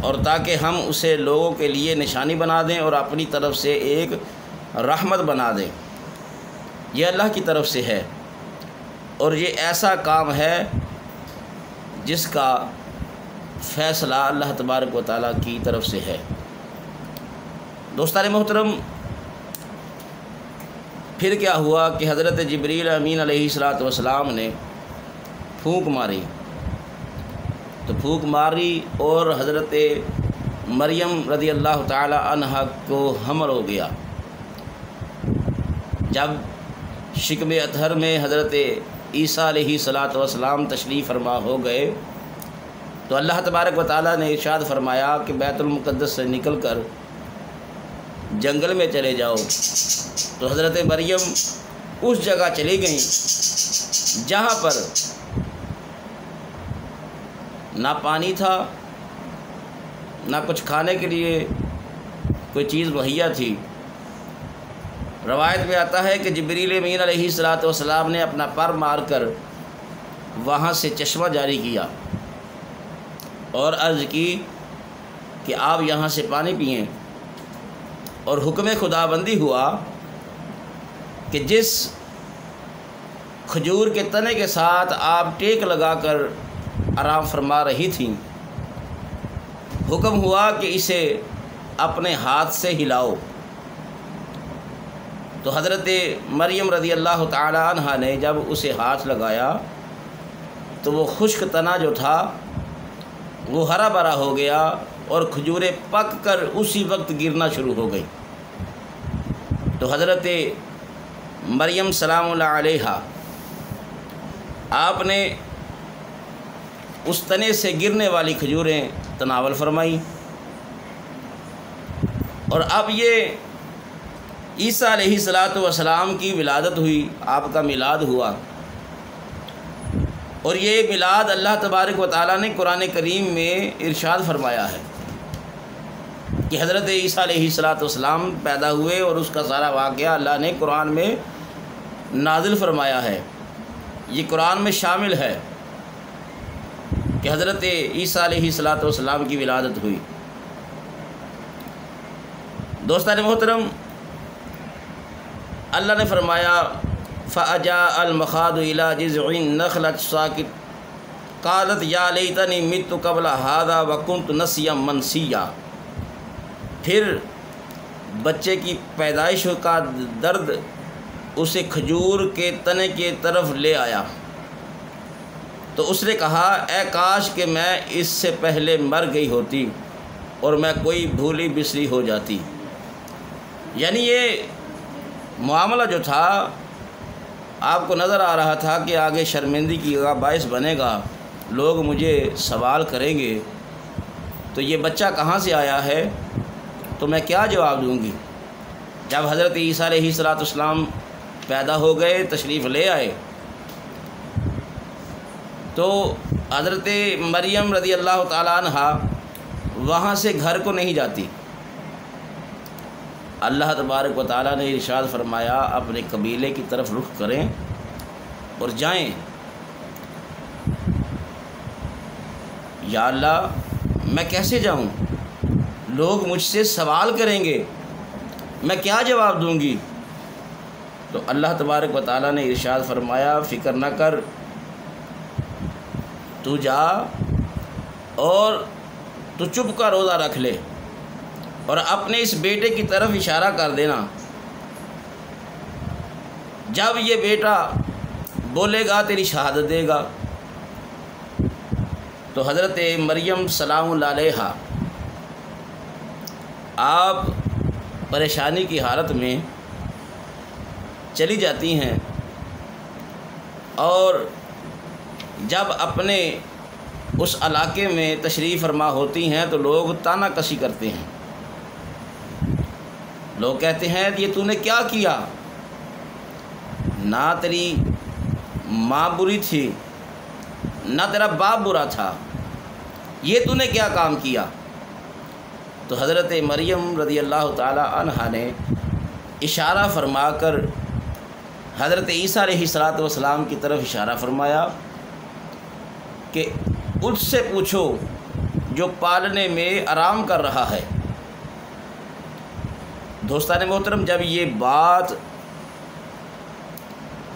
اور تاکہ ہم اسے لوگوں کے لیے نشانی بنا دیں اور اپنی طرف سے ایک رحمت بنا دیں۔ یہ اللہ کی طرف سے ہے اور یہ ایسا کام ہے جس کا فیصلہ اللہ تبارک و تعالیٰ کی طرف سے ہے۔ دوستان محترم، پھر کیا ہوا کہ حضرت جبریل امین علیہ السلام نے پھونک ماری، تو پھونک ماری اور حضرت مریم رضی اللہ تعالی عنہا کو حمل ہو گیا۔ جب شکم اطہر میں حضرت عیسیٰ علیہ السلام تشریف فرما ہو گئے تو اللہ تبارک و تعالیٰ نے ارشاد فرمایا کہ بیت المقدس سے نکل کر جنگل میں چلے جاؤ۔ تو حضرت مریم اس جگہ چلی گئیں جہاں پر نہ پانی تھا، نہ کچھ کھانے کے لیے کوئی چیز مہیا تھی۔ روایت میں آتا ہے کہ جبریل امین علیہ السلام نے اپنا پر مار کر وہاں سے چشمہ جاری کیا اور عرض کی کہ آپ یہاں سے پانی پئیں، اور حکم خدا بندی ہوا کہ جس کھجور کے تنے کے ساتھ آپ ٹیک لگا کر آرام فرما رہی تھیں، حکم ہوا کہ اسے اپنے ہاتھ سے ہلاؤ۔ تو حضرت مریم رضی اللہ تعالی عنہا نے جب اسے ہاتھ لگایا تو وہ خشک تنا جو تھا وہ ہرا بھرا ہو گیا اور کھجوریں پک کر اسی وقت گرنا شروع ہو گئی۔ تو حضرت مریم سلام اللہ علیہا آپ نے اس تنے سے گرنے والی کھجوریں تناول فرمائی، اور اب یہ عیسیٰ علیہ السلام کی ولادت ہوئی، آپ کا میلاد ہوا، اور یہ میلاد اللہ تبارک و تعالیٰ نے قرآن کریم میں ارشاد فرمایا ہے کہ حضرت عیسیٰ علیہ السلام پیدا ہوئے، اور اس کا سارا واقعہ اللہ نے قرآن میں نازل فرمایا ہے۔ یہ قرآن میں شامل ہے کہ حضرت عیسیٰ علیہ السلام کی ولادت ہوئی۔ دوستان محترم، اللہ نے فرمایا فَأَجَاءَ الْمَخَاضُ إِلَىٰ جِذْعِ النَّخْلَةِ سَاقِطَةً قَالَتْ يَا لَيْتَنِي مِتُّ قَبْلَ هَٰذَا وَكُنتُ نَسِيًّا مَنسِيًّا۔ پھر بچے کی پیدائش کا درد اسے کھجور کے تنے کی طرف لے آیا، تو اس نے کہا اے کاش کہ میں اس سے پہلے مر گئی ہوتی اور میں کوئی بھولی بسری ہو جاتی۔ یعنی یہ معاملہ جو تھا آپ کو نظر آ رہا تھا کہ آگے شرمندگی کا باعث بنے گا، لوگ مجھے سوال کریں گے تو یہ بچہ کہاں سے آیا ہے، تو میں کیا جواب دوں گی۔ جب حضرت عیسیٰ علیہ السلام پیدا ہو گئے، تشریف لے آئے، تو حضرت مریم رضی اللہ تعالیٰ عنہا وہاں سے گھر کو نہیں جاتی۔ اللہ تبارک و تعالیٰ نے ارشاد فرمایا اپنے قبیلے کی طرف رخ کریں اور جائیں۔ یا اللہ، میں کیسے جاؤں؟ لوگ مجھ سے سوال کریں گے، میں کیا جواب دوں گی؟ تو اللہ تبارک و تعالیٰ نے ارشاد فرمایا فکر نہ کر، تو جا اور تو چپ کا روزہ رکھ لے اور اپنے اس بیٹے کی طرف اشارہ کر دینا۔ جب یہ بیٹا بولے گا تیری شہادت دے گا۔ تو حضرت مریم سلام اللہ علیہا آپ پریشانی کی حالت میں چلی جاتی ہیں، اور جب اپنے اس علاقے میں تشریف فرما ہوتی ہیں تو لوگ تانا کشی کرتے ہیں۔ لوگ کہتے ہیں یہ تو نے کیا کیا؟ نہ تیری ماں بری تھی، نہ تیرا باپ برا تھا، یہ تو نے کیا کام کیا؟ تو حضرت مریم رضی اللہ تعالی عنہا نے اشارہ فرما کر حضرت عیسیٰ علیہ السلام کی طرف اشارہ فرمایا کہ اس سے پوچھو جو پالنے میں آرام کر رہا ہے۔ دوستان محترم، جب یہ بات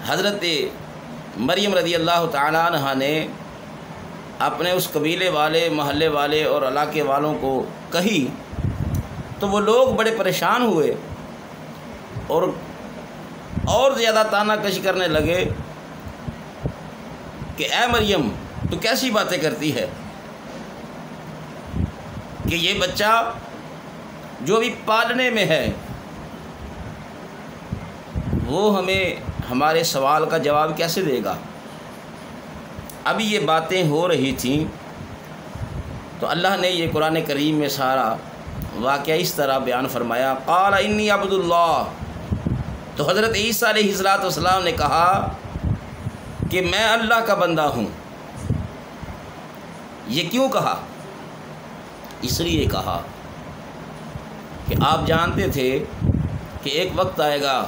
حضرت مریم رضی اللہ تعالیٰ عنہ نے اپنے اس قبیلے والے، محلے والے اور علاقے والوں کو کہی تو وہ لوگ بڑے پریشان ہوئے اور زیادہ طعنہ کشی کرنے لگے کہ اے مریم، تو کیسی باتیں کرتی ہے کہ یہ بچہ جو بھی پالنے میں ہے وہ ہمیں ہمارے سوال کا جواب کیسے دے گا؟ ابھی یہ باتیں ہو رہی تھیں تو اللہ نے یہ قرآن کریم میں سارا واقعہ اس طرح بیان فرمایا، قال انی عبد اللہ۔ تو حضرت عیسیٰ علیہ السلام نے کہا کہ میں اللہ کا بندہ ہوں۔ یہ کیوں کہا؟ اس لیے کہا کہ آپ جانتے تھے کہ ایک وقت آئے گا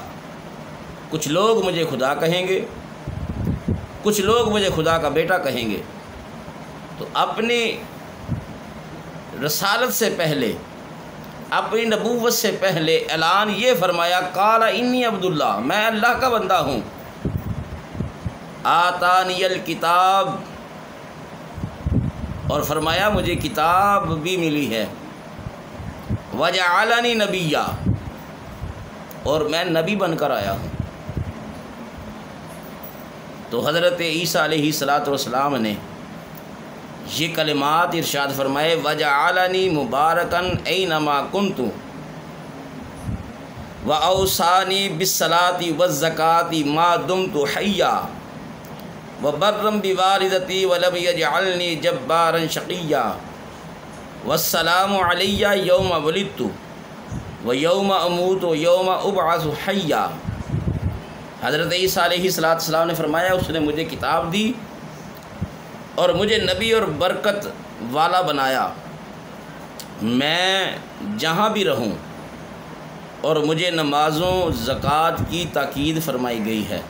کچھ لوگ مجھے خدا کہیں گے، کچھ لوگ مجھے خدا کا بیٹا کہیں گے، تو اپنی رسالت سے پہلے، اپنی نبوت سے پہلے اعلان یہ فرمایا، قال انی عبد اللہ، میں اللہ کا بندہ ہوں، آتانی الکتاب، اور فرمایا مجھے کتاب بھی ملی ہے، وجعلنی نبیا، اور میں نبی بن کر آیا ہوں۔ تو حضرت عیسیٰ علیہ السلام نے یہ کلمات ارشاد فرمائے، وجعلنی مبارکن اینما کنت واوصانی بالصلاۃ والزکاۃ ما دمت حیا وبرا بوالدتی ولم یجعلنی جبارا شقیا والسلام علی یوم ولدت ویوم اموت ویوم ابعث حیا۔ حضرت عیسیٰ علیہ السلام نے فرمایا اس نے مجھے کتاب دی اور مجھے نبی اور برکت والا بنایا، میں جہاں بھی رہوں، اور مجھے نمازوں زکوٰۃ کی تاکید فرمائی گئی ہے۔